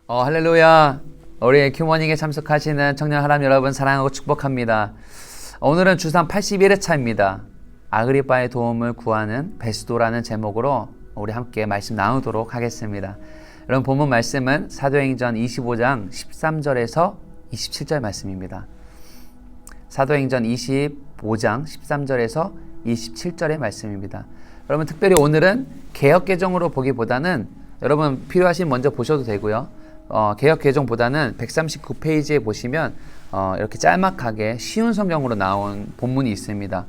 할렐루야. 우리 큐머닝에 참석하시는 청년 하람 여러분 사랑하고 축복합니다. 오늘은 주상 81회차입니다. 아그리빠의 도움을 구하는 베스도라는 제목으로 우리 함께 말씀 나누도록 하겠습니다. 여러분 본문 말씀은 사도행전 25장 13절에서 27절 말씀입니다. 사도행전 25장 13절에서 27절의 말씀입니다. 여러분 특별히 오늘은 개역개정으로 보기보다는 여러분 필요하신 먼저 보셔도 되고요. 개역개정보다는 139페이지에 보시면 이렇게 짤막하게 쉬운 성경으로 나온 본문이 있습니다.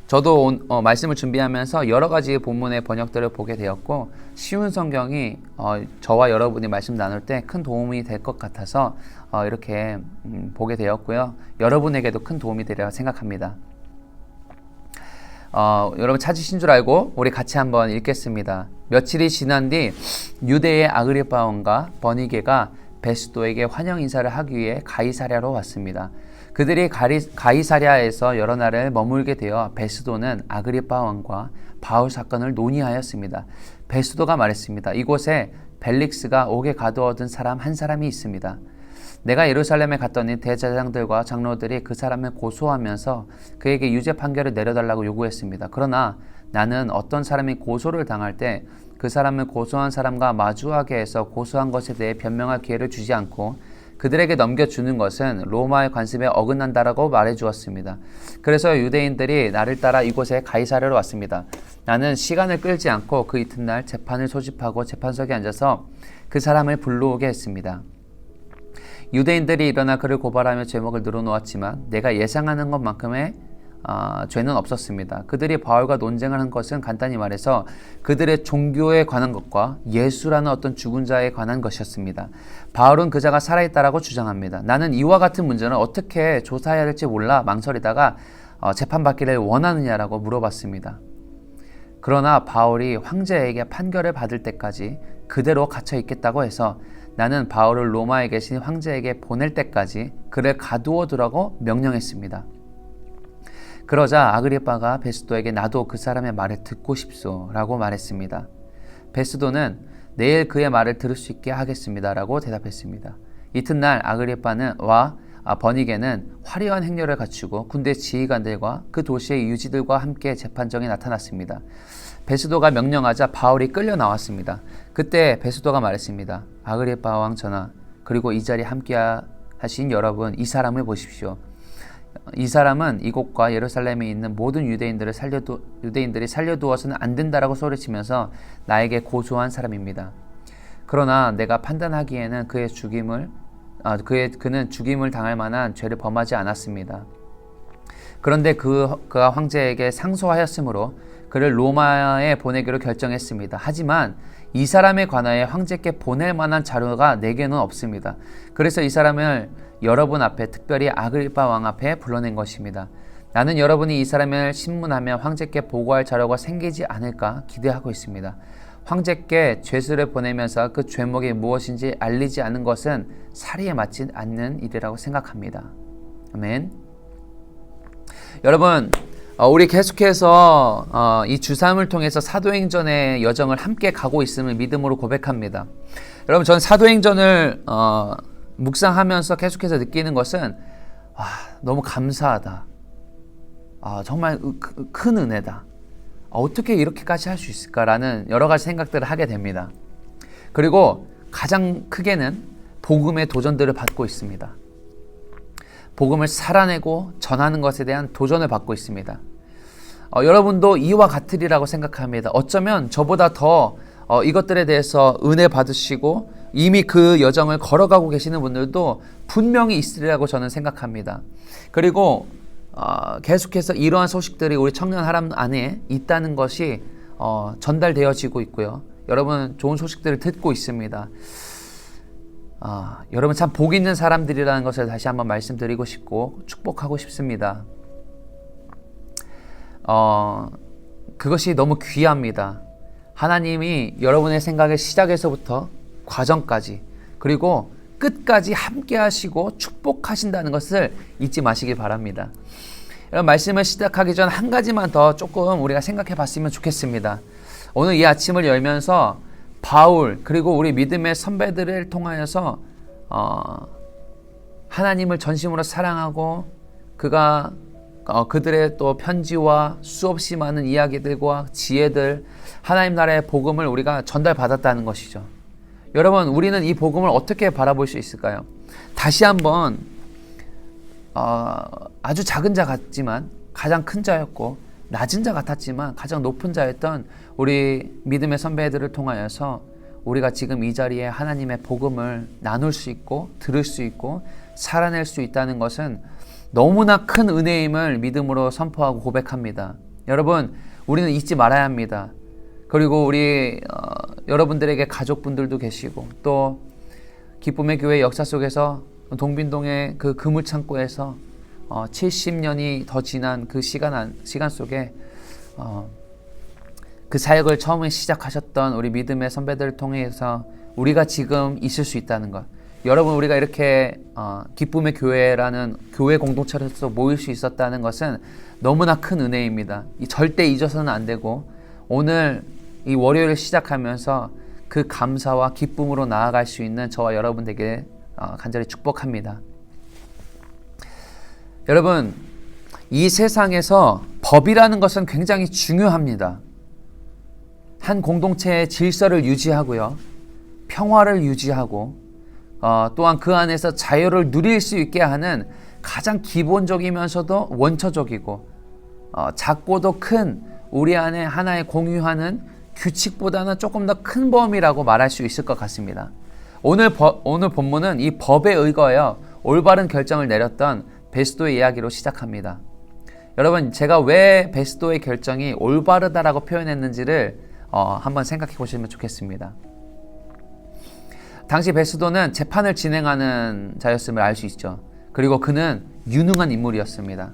저도 말씀을 준비하면서 여러 가지 본문의 번역들을 보게 되었고 쉬운 성경이 저와 여러분이 말씀 나눌 때 큰 도움이 될 것 같아서 이렇게 보게 되었고요. 여러분에게도 큰 도움이 되리라 생각합니다. 여러분 찾으신 줄 알고 우리 같이 한번 읽겠습니다. 며칠이 지난 뒤 유대의 아그리빠 왕과 버니게가 베스도에게 환영 인사를 하기 위해 가이사랴로 왔습니다. 그들이 가이사랴에서 여러 날을 머물게 되어 베스도는 아그리빠 왕과 바울 사건을 논의하였습니다. 베스도가 말했습니다. 이곳에 벨릭스가 옥에 가두어둔 사람 한 사람이 있습니다. 내가 예루살렘에 갔더니 대제사장들과 장로들이 그 사람을 고소하면서 그에게 유죄 판결을 내려달라고 요구했습니다. 그러나 나는 어떤 사람이 고소를 당할 때 그 사람을 고소한 사람과 마주하게 해서 고소한 것에 대해 변명할 기회를 주지 않고 그들에게 넘겨주는 것은 로마의 관습에 어긋난다라고 말해주었습니다. 그래서 유대인들이 나를 따라 이곳에 가이사랴로 왔습니다. 나는 시간을 끌지 않고 그 이튿날 재판을 소집하고 재판석에 앉아서 그 사람을 불러오게 했습니다. 유대인들이 일어나 그를 고발하며 죄목을 늘어놓았지만 내가 예상하는 것만큼의 죄는 없었습니다. 그들이 바울과 논쟁을 한 것은 간단히 말해서 그들의 종교에 관한 것과 예수라는 어떤 죽은 자에 관한 것이었습니다. 바울은 그자가 살아있다라고 주장합니다. 나는 이와 같은 문제는 어떻게 조사해야 될지 몰라 망설이다가 재판받기를 원하느냐라고 물어봤습니다. 그러나 바울이 황제에게 판결을 받을 때까지 그대로 갇혀 있겠다고 해서 나는 바울을 로마에 계신 황제에게 보낼 때까지 그를 가두어 두라고 명령했습니다. 그러자 아그리빠가 베스도에게 나도 그 사람의 말을 듣고 싶소 라고 말했습니다. 베스도는 내일 그의 말을 들을 수 있게 하겠습니다 라고 대답했습니다. 이튿날 아그리빠는 버니게는 화려한 행렬을 갖추고 군대 지휘관들과 그 도시의 유지들과 함께 재판정에 나타났습니다. 베스도가 명령하자 바울이 끌려 나왔습니다. 그때 베스도가 말했습니다. 아그리빠 왕 전하, 그리고 이 자리에 함께 하신 여러분, 이 사람을 보십시오. 이 사람은 이곳과 예루살렘에 있는 모든 유대인들이 살려두어서는 안 된다라고 소리치면서 나에게 고소한 사람입니다. 그러나 내가 판단하기에는 그는 죽임을 당할 만한 죄를 범하지 않았습니다. 그런데 그가 황제에게 상소하였으므로 그를 로마에 보내기로 결정했습니다. 하지만 이 사람에 관하여 황제께 보낼 만한 자료가 내게는 없습니다. 그래서 이 사람을 여러분 앞에, 특별히 아그리빠 왕 앞에 불러낸 것입니다. 나는 여러분이 이 사람을 신문하면 황제께 보고할 자료가 생기지 않을까 기대하고 있습니다. 황제께 죄수를 보내면서 그 죄목이 무엇인지 알리지 않는 것은 사리에 맞지 않는 일이라고 생각합니다. 아멘. 여러분, 우리 계속해서 이 주3을 통해서 사도행전의 여정을 함께 가고 있음을 믿음으로 고백합니다. 여러분, 전 사도행전을 묵상하면서 계속해서 느끼는 것은 너무 감사하다. 정말 큰 은혜다. 어떻게 이렇게까지 할 수 있을까라는 여러 가지 생각들을 하게 됩니다. 그리고 가장 크게는 복음의 도전들을 받고 있습니다. 복음을 살아내고 전하는 것에 대한 도전을 받고 있습니다. 여러분도 이와 같으리라고 생각합니다. 어쩌면 저보다 더 이것들에 대해서 은혜 받으시고 이미 그 여정을 걸어가고 계시는 분들도 분명히 있으리라고 저는 생각합니다. 그리고 계속해서 이러한 소식들이 우리 청년 하람 안에 있다는 것이 전달되어지고 있고요. 여러분 좋은 소식들을 듣고 있습니다. 여러분 참 복 있는 사람들이라는 것을 다시 한번 말씀드리고 싶고 축복하고 싶습니다. 그것이 너무 귀합니다. 하나님이 여러분의 생각의 시작에서부터 과정까지 그리고 끝까지 함께 하시고 축복하신다는 것을 잊지 마시길 바랍니다. 여러분 말씀을 시작하기 전 한 가지만 더 조금 우리가 생각해 봤으면 좋겠습니다. 오늘 이 아침을 열면서 바울 그리고 우리 믿음의 선배들을 통하여서 하나님을 전심으로 사랑하고 그들의 또 편지와 수없이 많은 이야기들과 지혜들, 하나님 나라의 복음을 우리가 전달받았다는 것이죠. 여러분, 우리는 이 복음을 어떻게 바라볼 수 있을까요? 다시 한번 아주 작은 자 같지만 가장 큰 자였고, 낮은 자 같았지만 가장 높은 자였던 우리 믿음의 선배들을 통하여서 우리가 지금 이 자리에 하나님의 복음을 나눌 수 있고 들을 수 있고 살아낼 수 있다는 것은 너무나 큰 은혜임을 믿음으로 선포하고 고백합니다. 여러분, 우리는 잊지 말아야 합니다. 그리고 우리 여러분들에게 가족분들도 계시고, 또 기쁨의 교회 역사 속에서 동빈동의 그 그물창고에서 70년이 더 지난 그 시간 속에 그 사역을 처음에 시작하셨던 우리 믿음의 선배들을 통해서 우리가 지금 있을 수 있다는 것, 여러분, 우리가 이렇게 기쁨의 교회라는 교회 공동체로서 모일 수 있었다는 것은 너무나 큰 은혜입니다. 절대 잊어서는 안 되고, 오늘 이 월요일을 시작하면서 그 감사와 기쁨으로 나아갈 수 있는 저와 여러분에게 간절히 축복합니다. 여러분, 이 세상에서 법이라는 것은 굉장히 중요합니다. 한 공동체의 질서를 유지하고요, 평화를 유지하고, 또한 그 안에서 자유를 누릴 수 있게 하는 가장 기본적이면서도 원초적이고 작고도 큰 우리 안에 하나의 공유하는 규칙보다는 조금 더 큰 범위라고 말할 수 있을 것 같습니다. 오늘 본문은 이 법에 의거하여 올바른 결정을 내렸던 베스도의 이야기로 시작합니다. 여러분, 제가 왜 베스도의 결정이 올바르다라고 표현했는지를 한번 생각해 보시면 좋겠습니다. 당시 베스도는 재판을 진행하는 자였음을 알 수 있죠. 그리고 그는 유능한 인물이었습니다.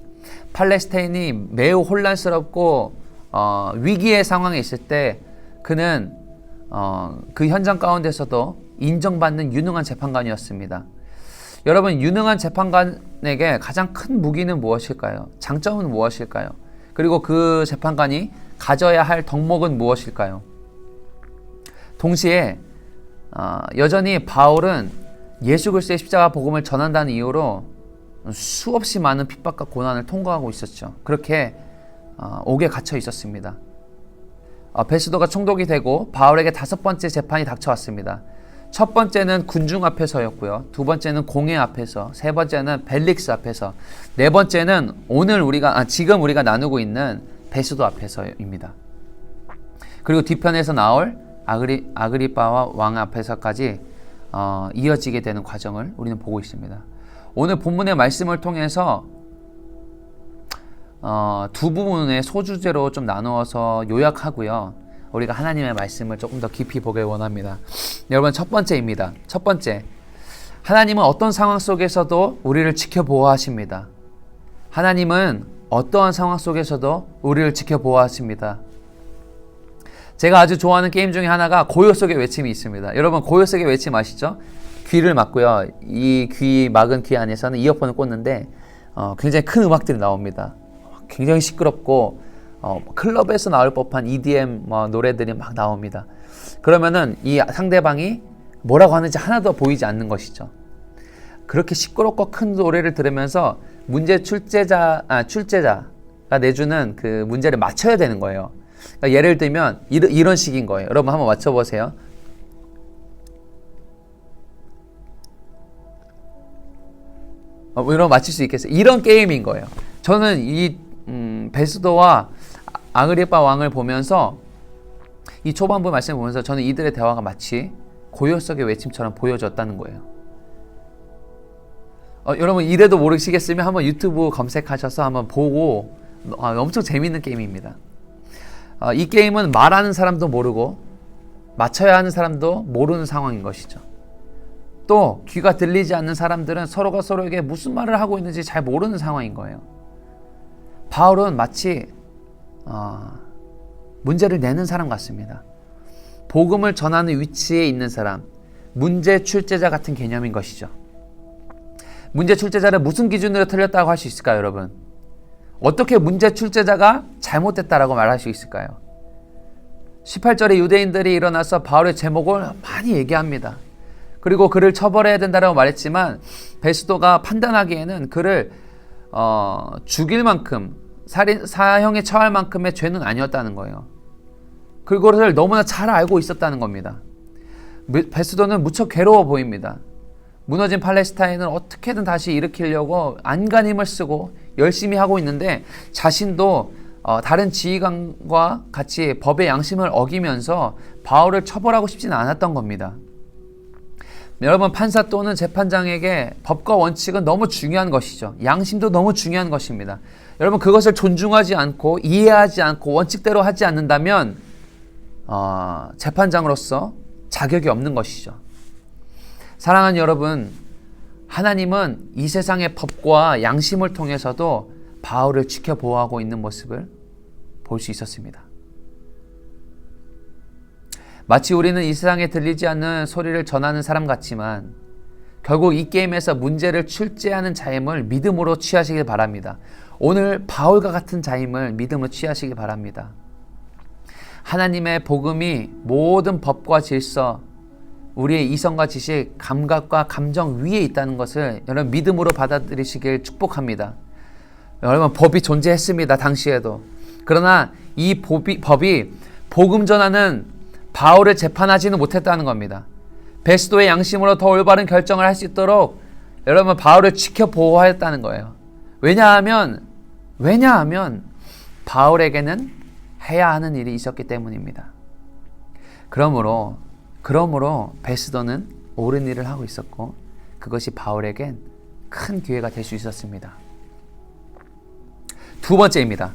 팔레스타인이 매우 혼란스럽고 위기의 상황에 있을 때 그는 그 현장 가운데서도 인정받는 유능한 재판관이었습니다. 여러분, 유능한 재판관에게 가장 큰 무기는 무엇일까요? 장점은 무엇일까요? 그리고 그 재판관이 가져야 할 덕목은 무엇일까요? 동시에 여전히 바울은 예수 그리스도의 십자가 복음을 전한다는 이유로 수없이 많은 핍박과 고난을 통과하고 있었죠. 그렇게 옥에 갇혀 있었습니다. 베스도가 총독이 되고 바울에게 5번째 재판이 닥쳐왔습니다. 첫 번째는 군중 앞에서였고요, 두 번째는 공회 앞에서, 세 번째는 벨릭스 앞에서, 네 번째는 지금 우리가 나누고 있는 베스도 앞에서입니다. 그리고 뒤편에서 나올 아그리빠와 왕 앞에서까지 이어지게 되는 과정을 우리는 보고 있습니다. 오늘 본문의 말씀을 통해서 두 부분의 소주제로 좀 나누어서 요약하고요, 우리가 하나님의 말씀을 조금 더 깊이 보길 원합니다. 여러분, 첫 번째입니다. 첫 번째, 하나님은 어떤 상황 속에서도 우리를 지켜보호하십니다. 하나님은 어떠한 상황 속에서도 우리를 지켜보호하십니다. 제가 아주 좋아하는 게임 중에 하나가 고요 속의 외침이 있습니다. 여러분, 고요 속의 외침 아시죠? 귀를 막고요, 이 막은 귀 안에서는 이어폰을 꽂는데 굉장히 큰 음악들이 나옵니다. 굉장히 시끄럽고 클럽에서 나올 법한 EDM 노래들이 막 나옵니다. 그러면은 이 상대방이 뭐라고 하는지 하나도 보이지 않는 것이죠. 그렇게 시끄럽고 큰 노래를 들으면서 출제자가 내주는 그 문제를 맞춰야 되는 거예요. 그러니까 예를 들면 이런 식인 거예요. 여러분, 한번 맞춰보세요. 이런 맞출 수 있겠어요? 이런 게임인 거예요. 저는 이 베스도와 아그리빠 왕을 보면서, 이 초반부 말씀을 보면서 저는 이들의 대화가 마치 고요 속의 외침처럼 보여졌다는 거예요. 여러분, 이래도 모르시겠으면 한번 유튜브 검색하셔서 한번 보고, 엄청 재밌는 게임입니다. 이 게임은 말하는 사람도 모르고 맞춰야 하는 사람도 모르는 상황인 것이죠. 또 귀가 들리지 않는 사람들은 서로가 서로에게 무슨 말을 하고 있는지 잘 모르는 상황인 거예요. 바울은 마치 문제를 내는 사람 같습니다. 복음을 전하는 위치에 있는 사람, 문제 출제자 같은 개념인 것이죠. 문제 출제자를 무슨 기준으로 틀렸다고 할 수 있을까요, 여러분? 어떻게 문제 출제자가 잘못됐다라고 말할 수 있을까요? 18절에 유대인들이 일어나서 바울의 제목을 많이 얘기합니다. 그리고 그를 처벌해야 된다고 말했지만 베스도가 판단하기에는 그를 죽일 만큼 사형에 처할 만큼의 죄는 아니었다는 거예요. 그것을 너무나 잘 알고 있었다는 겁니다. 베스도는 무척 괴로워 보입니다. 무너진 팔레스타인을 어떻게든 다시 일으키려고 안간힘을 쓰고 열심히 하고 있는데 자신도 다른 지휘관과 같이 법의 양심을 어기면서 바울을 처벌하고 싶지는 않았던 겁니다. 여러분, 판사 또는 재판장에게 법과 원칙은 너무 중요한 것이죠. 양심도 너무 중요한 것입니다. 여러분, 그것을 존중하지 않고 이해하지 않고 원칙대로 하지 않는다면 재판장으로서 자격이 없는 것이죠. 사랑하는 여러분, 하나님은 이 세상의 법과 양심을 통해서도 바울을 지켜보호하고 있는 모습을 볼 수 있었습니다. 마치 우리는 이 세상에 들리지 않는 소리를 전하는 사람 같지만 결국 이 게임에서 문제를 출제하는 자임을 믿음으로 취하시길 바랍니다. 오늘 바울과 같은 자임을 믿음으로 취하시길 바랍니다. 하나님의 복음이 모든 법과 질서, 우리의 이성과 지식, 감각과 감정 위에 있다는 것을 여러분 믿음으로 받아들이시길 축복합니다. 여러분, 법이 존재했습니다. 당시에도. 그러나 이 법이 복음 전하는 바울을 재판하지는 못했다는 겁니다. 베스도의 양심으로 더 올바른 결정을 할 수 있도록 여러분 바울을 지켜보호하였다는 거예요. 왜냐하면 바울에게는 해야 하는 일이 있었기 때문입니다. 그러므로 베스도는 옳은 일을 하고 있었고 그것이 바울에겐 큰 기회가 될 수 있었습니다. 두 번째입니다.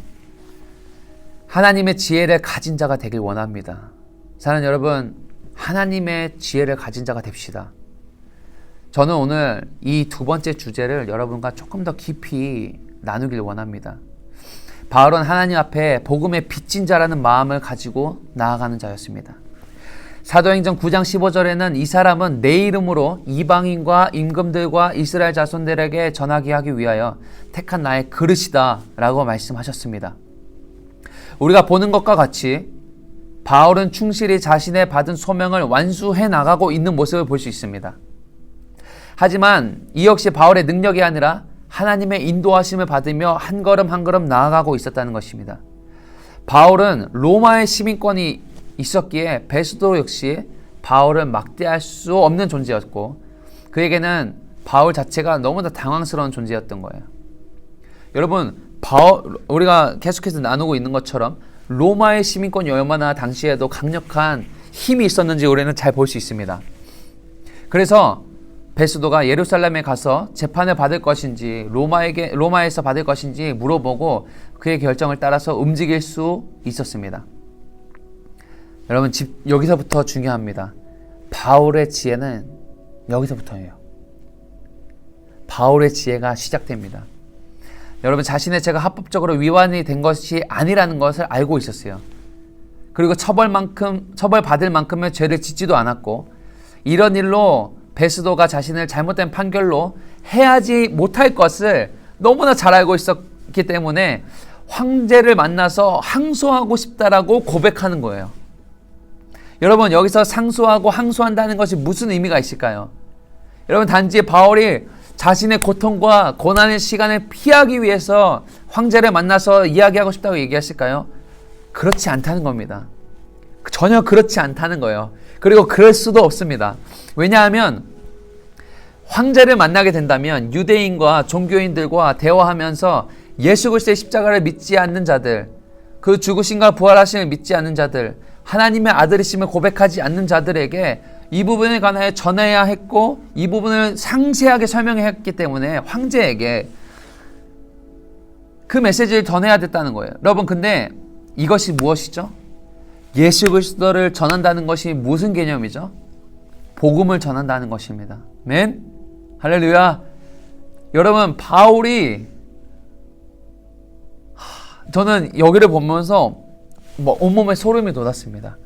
하나님의 지혜를 가진 자가 되길 원합니다. 사랑하는 여러분, 하나님의 지혜를 가진 자가 됩시다. 저는 오늘 이 두 번째 주제를 여러분과 조금 더 깊이 나누길 원합니다. 바울은 하나님 앞에 복음의 빚진 자라는 마음을 가지고 나아가는 자였습니다. 사도행전 9장 15절에는 이 사람은 내 이름으로 이방인과 임금들과 이스라엘 자손들에게 전하게 하기 위하여 택한 나의 그릇이다 라고 말씀하셨습니다. 우리가 보는 것과 같이 바울은 충실히 자신의 받은 소명을 완수해 나가고 있는 모습을 볼 수 있습니다. 하지만 이 역시 바울의 능력이 아니라 하나님의 인도하심을 받으며 한 걸음 한 걸음 나아가고 있었다는 것입니다. 바울은 로마의 시민권이 있었기에 베스도 역시 바울을 막대할 수 없는 존재였고 그에게는 바울 자체가 너무나 당황스러운 존재였던 거예요. 여러분, 우리가 계속해서 나누고 있는 것처럼 로마의 시민권이 얼마나 당시에도 강력한 힘이 있었는지 우리는 잘 볼 수 있습니다. 그래서 베스도가 예루살렘에 가서 재판을 받을 것인지 로마에서 받을 것인지 물어보고 그의 결정을 따라서 움직일 수 있었습니다. 여러분, 여기서부터 중요합니다. 바울의 지혜는 여기서부터예요. 바울의 지혜가 시작됩니다. 여러분, 자신의 죄가 합법적으로 위반이 된 것이 아니라는 것을 알고 있었어요. 그리고 처벌받을 만큼의 죄를 짓지도 않았고 이런 일로 베스도가 자신을 잘못된 판결로 해하지 못할 것을 너무나 잘 알고 있었기 때문에 황제를 만나서 항소하고 싶다라고 고백하는 거예요. 여러분, 여기서 상소하고 항소한다는 것이 무슨 의미가 있을까요? 여러분, 단지 바울이 자신의 고통과 고난의 시간을 피하기 위해서 황제를 만나서 이야기하고 싶다고 얘기하실까요? 그렇지 않다는 겁니다. 전혀 그렇지 않다는 거예요. 그리고 그럴 수도 없습니다. 왜냐하면 황제를 만나게 된다면 유대인과 종교인들과 대화하면서 예수 그리스도의 십자가를 믿지 않는 자들, 그 죽으심과 부활하심을 믿지 않는 자들, 하나님의 아들이심을 고백하지 않는 자들에게 이 부분에 관하여 전해야 했고 이 부분을 상세하게 설명했기 때문에 황제에게 그 메시지를 전해야 됐다는 거예요. 여러분, 근데 이것이 무엇이죠? 예수 그리스도를 전한다는 것이 무슨 개념이죠? 복음을 전한다는 것입니다. 아멘? 할렐루야. 여러분, 바울이 저는 여기를 보면서 온몸에 소름이 돋았습니다.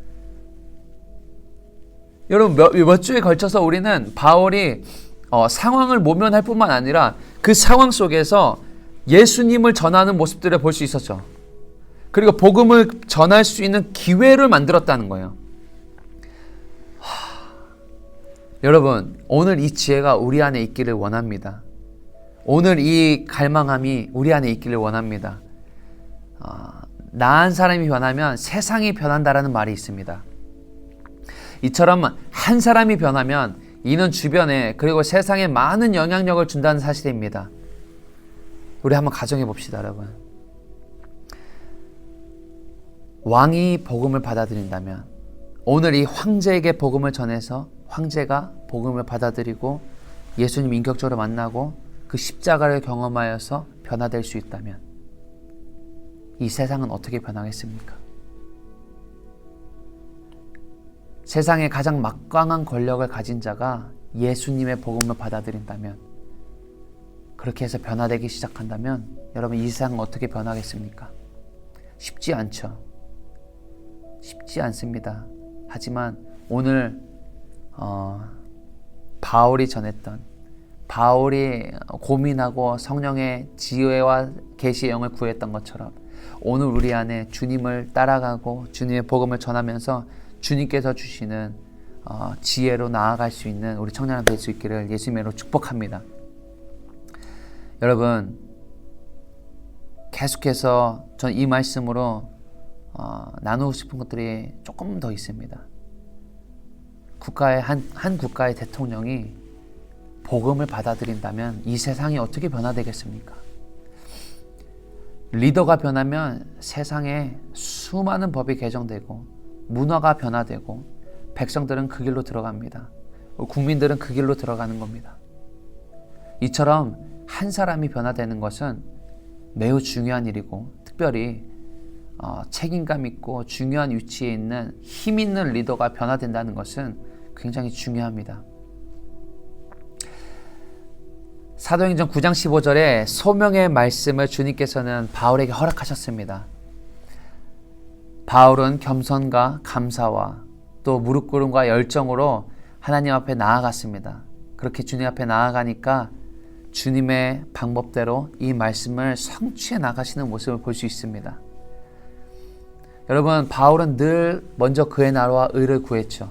여러분, 몇 주에 걸쳐서 우리는 바울이 상황을 모면할 뿐만 아니라 그 상황 속에서 예수님을 전하는 모습들을 볼 수 있었죠. 그리고 복음을 전할 수 있는 기회를 만들었다는 거예요. 여러분, 오늘 이 지혜가 우리 안에 있기를 원합니다. 오늘 이 갈망함이 우리 안에 있기를 원합니다. 나 한 사람이 변하면 세상이 변한다라는 말이 있습니다. 이처럼 한 사람이 변하면 이는 주변에 그리고 세상에 많은 영향력을 준다는 사실입니다. 우리 한번 가정해 봅시다, 여러분. 왕이 복음을 받아들인다면 오늘 이 황제에게 복음을 전해서 황제가 복음을 받아들이고 예수님 인격적으로 만나고 그 십자가를 경험하여서 변화될 수 있다면 이 세상은 어떻게 변하겠습니까? 세상에 가장 막강한 권력을 가진 자가 예수님의 복음을 받아들인다면, 그렇게 해서 변화되기 시작한다면 여러분, 이 세상은 어떻게 변하겠습니까? 쉽지 않죠. 쉽지 않습니다. 하지만 오늘 바울이 전했던, 바울이 고민하고 성령의 지혜와 계시의 영을 구했던 것처럼 오늘 우리 안에 주님을 따라가고 주님의 복음을 전하면서 주님께서 주시는 지혜로 나아갈 수 있는 우리 청년들 될 수 있기를 예수님으로 축복합니다. 여러분, 계속해서 전 이 말씀으로 나누고 싶은 것들이 조금 더 있습니다. 한 국가의 대통령이 복음을 받아들인다면 이 세상이 어떻게 변화되겠습니까? 리더가 변하면 세상에 수많은 법이 개정되고 문화가 변화되고 백성들은 그 길로 들어갑니다. 국민들은 그 길로 들어가는 겁니다. 이처럼 한 사람이 변화되는 것은 매우 중요한 일이고, 특별히 책임감 있고 중요한 위치에 있는 힘 있는 리더가 변화된다는 것은 굉장히 중요합니다. 사도행전 9장 15절에 소명의 말씀을 주님께서는 바울에게 허락하셨습니다. 바울은 겸손과 감사와 또 무릎 꿇음과 열정으로 하나님 앞에 나아갔습니다. 그렇게 주님 앞에 나아가니까 주님의 방법대로 이 말씀을 성취해 나가시는 모습을 볼 수 있습니다. 여러분, 바울은 늘 먼저 그의 나라와 의를 구했죠.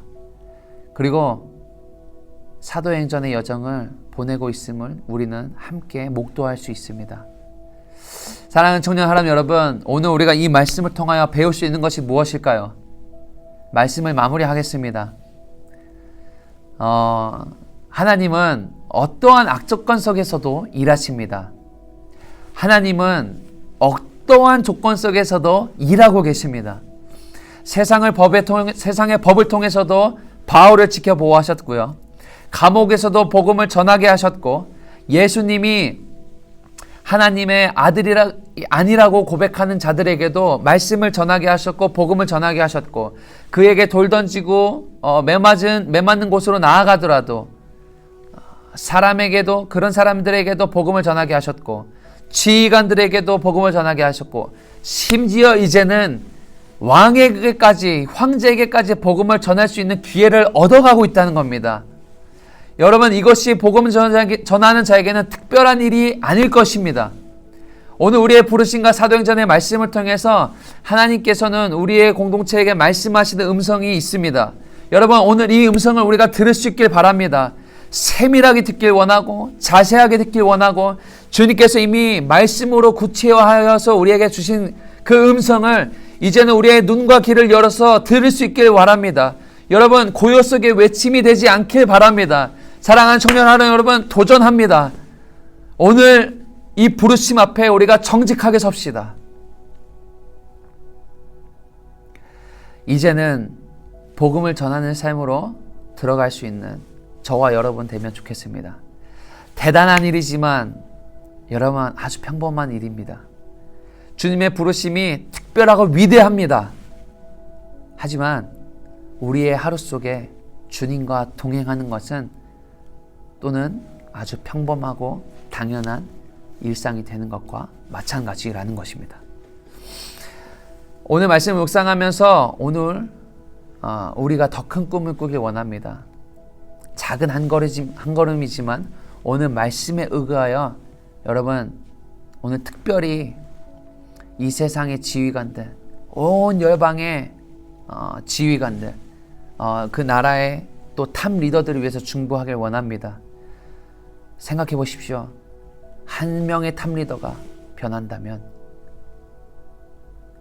그리고 사도행전의 여정을 보내고 있음을 우리는 함께 목도할 수 있습니다. 사랑하는 청년 하람 여러분, 오늘 우리가 이 말씀을 통하여 배울 수 있는 것이 무엇일까요? 말씀을 마무리하겠습니다. 하나님은 어떠한 악조건 속에서도 일하십니다. 하나님은 어떠한 조건 속에서도 일하고 계십니다. 세상의 법을 통해서도 바울을 지켜보호하셨고요. 감옥에서도 복음을 전하게 하셨고, 예수님이 하나님의 아니라고 고백하는 자들에게도 말씀을 전하게 하셨고 복음을 전하게 하셨고, 그에게 돌 던지고 매맞는 곳으로 나아가더라도 사람에게도, 그런 사람들에게도 복음을 전하게 하셨고, 지휘관들에게도 복음을 전하게 하셨고, 심지어 이제는 황제에게까지 복음을 전할 수 있는 기회를 얻어가고 있다는 겁니다. 여러분, 이것이 복음을 전하는 자에게는 특별한 일이 아닐 것입니다. 오늘 우리의 부르심과 사도행전의 말씀을 통해서 하나님께서는 우리의 공동체에게 말씀하시는 음성이 있습니다. 여러분, 오늘 이 음성을 우리가 들을 수 있길 바랍니다. 세밀하게 듣길 원하고 자세하게 듣길 원하고, 주님께서 이미 말씀으로 구체화하여서 우리에게 주신 그 음성을 이제는 우리의 눈과 귀를 열어서 들을 수 있길 바랍니다. 여러분, 고요 속에 외침이 되지 않길 바랍니다. 사랑하는 청년 하루 여러분, 도전합니다. 오늘 이 부르심 앞에 우리가 정직하게 섭시다. 이제는 복음을 전하는 삶으로 들어갈 수 있는 저와 여러분 되면 좋겠습니다. 대단한 일이지만 여러분, 아주 평범한 일입니다. 주님의 부르심이 특별하고 위대합니다. 하지만 우리의 하루 속에 주님과 동행하는 것은 또는 아주 평범하고 당연한 일상이 되는 것과 마찬가지라는 것입니다. 오늘 말씀을 묵상하면서 오늘 우리가 더 큰 꿈을 꾸길 원합니다. 작은 한 걸음이지만 오늘 말씀에 의거하여 여러분, 오늘 특별히 이 세상의 지휘관들, 온 열방의 지휘관들, 그 나라의 또 탑 리더들을 위해서 중보하길 원합니다. 생각해 보십시오. 한 명의 탑 리더가 변한다면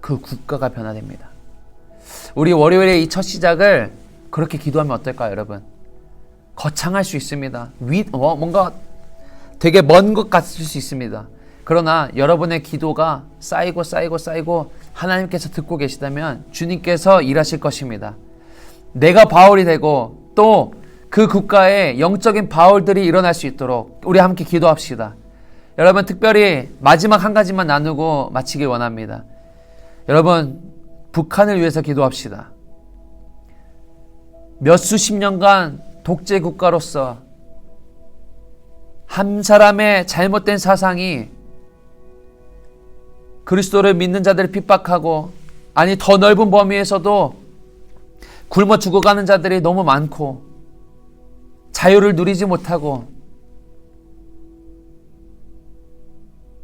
그 국가가 변화됩니다. 우리 월요일에 이 첫 시작을 그렇게 기도하면 어떨까요, 여러분? 거창할 수 있습니다. 뭔가 되게 먼 것 같을 수 있습니다. 그러나 여러분의 기도가 쌓이고 하나님께서 듣고 계시다면 주님께서 일하실 것입니다. 내가 바울이 되고 또 그 국가에 영적인 바울들이 일어날 수 있도록 우리 함께 기도합시다. 여러분, 특별히 마지막 한 가지만 나누고 마치길 원합니다. 여러분, 북한을 위해서 기도합시다. 몇 수십 년간 독재 국가로서 한 사람의 잘못된 사상이 그리스도를 믿는 자들을 핍박하고, 아니 더 넓은 범위에서도 굶어 죽어가는 자들이 너무 많고 자유를 누리지 못하고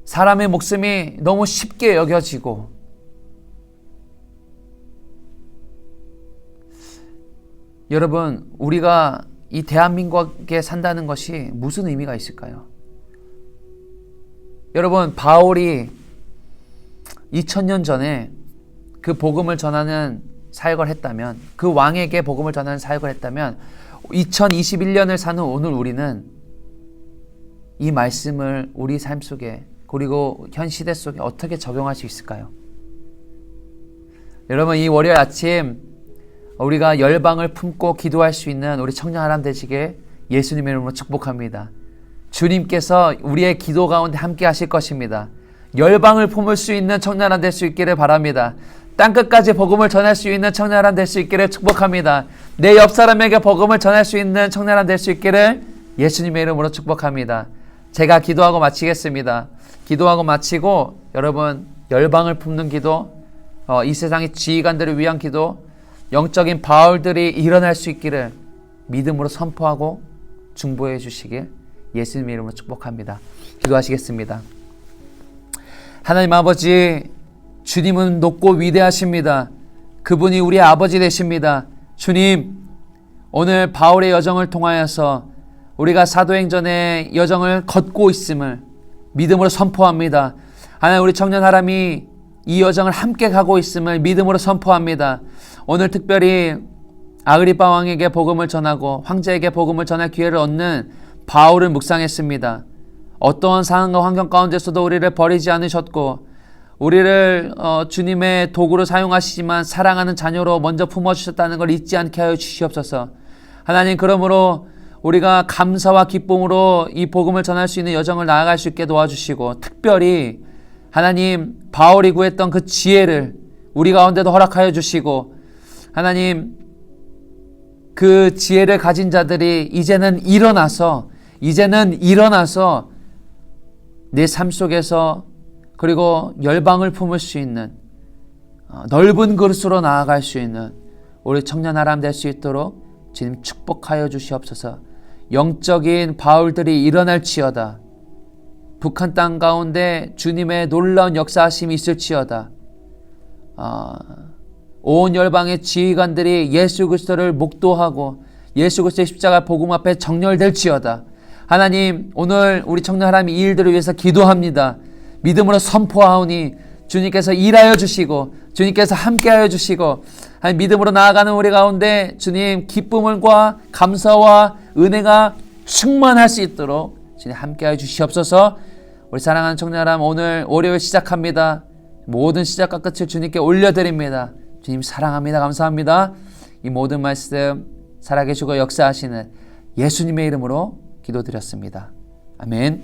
사람의 목숨이 너무 쉽게 여겨지고, 여러분, 우리가 이 대한민국에 산다는 것이 무슨 의미가 있을까요? 여러분, 바울이 2000년 전에 그 복음을 전하는 사역을 했다면, 그 왕에게 복음을 전하는 사역을 했다면 2021년을 사는 오늘 우리는 이 말씀을 우리 삶 속에, 그리고 현 시대 속에 어떻게 적용할 수 있을까요? 여러분, 이 월요일 아침 우리가 열방을 품고 기도할 수 있는 우리 청년 하람 되시길 예수님의 이름으로 축복합니다. 주님께서 우리의 기도 가운데 함께 하실 것입니다. 열방을 품을 수 있는 청년 하람 될 수 있기를 바랍니다. 땅끝까지 복음을 전할 수 있는 청년 하람 될 수 있기를 축복합니다. 내 옆 사람에게 복음을 전할 수 있는 청년 하람 될 수 있기를 예수님의 이름으로 축복합니다. 제가 기도하고 마치겠습니다. 기도하고 마치고 여러분, 열방을 품는 기도, 이 세상의 지휘관들을 위한 기도, 영적인 바울들이 일어날 수 있기를 믿음으로 선포하고 중보해 주시길 예수님의 이름으로 축복합니다. 기도하시겠습니다. 하나님 아버지, 주님은 높고 위대하십니다. 그분이 우리의 아버지 되십니다. 주님, 오늘 바울의 여정을 통하여서 우리가 사도행전의 여정을 걷고 있음을 믿음으로 선포합니다. 하나님, 우리 청년 하람이 이 여정을 함께 가고 있음을 믿음으로 선포합니다. 오늘 특별히 아그리빠 왕에게 복음을 전하고 황제에게 복음을 전할 기회를 얻는 바울을 묵상했습니다. 어떠한 상황과 환경 가운데서도 우리를 버리지 않으셨고, 우리를 주님의 도구로 사용하시지만 사랑하는 자녀로 먼저 품어주셨다는 걸 잊지 않게 하여 주시옵소서. 하나님, 그러므로 우리가 감사와 기쁨으로 이 복음을 전할 수 있는 여정을 나아갈 수 있게 도와주시고, 특별히 하나님, 바울이 구했던 그 지혜를 우리 가운데도 허락하여 주시고, 하나님, 그 지혜를 가진 자들이 이제는 일어나서 내 삶 속에서, 그리고 열방을 품을 수 있는 넓은 그릇으로 나아갈 수 있는 우리 청년 하람 될 수 있도록 주님 축복하여 주시옵소서. 영적인 바울들이 일어날지어다. 북한 땅 가운데 주님의 놀라운 역사하심이 있을지어다. 온 열방의 지휘관들이 예수 그리스도를 목도하고 예수 그리스도의 십자가 복음 앞에 정렬될지어다. 하나님, 오늘 우리 청년 하람이 이 일들을 위해서 기도합니다. 믿음으로 선포하오니 주님께서 일하여 주시고 주님께서 함께하여 주시고, 하나님, 믿음으로 나아가는 우리 가운데 주님 기쁨과 감사와 은혜가 충만할 수 있도록 주님 함께하여 주시옵소서. 우리 사랑하는 청년 하람, 오늘 월요일 시작합니다. 모든 시작과 끝을 주님께 올려드립니다. 주님 사랑합니다. 감사합니다. 이 모든 말씀 살아계시고 역사하시는 예수님의 이름으로 기도드렸습니다. 아멘.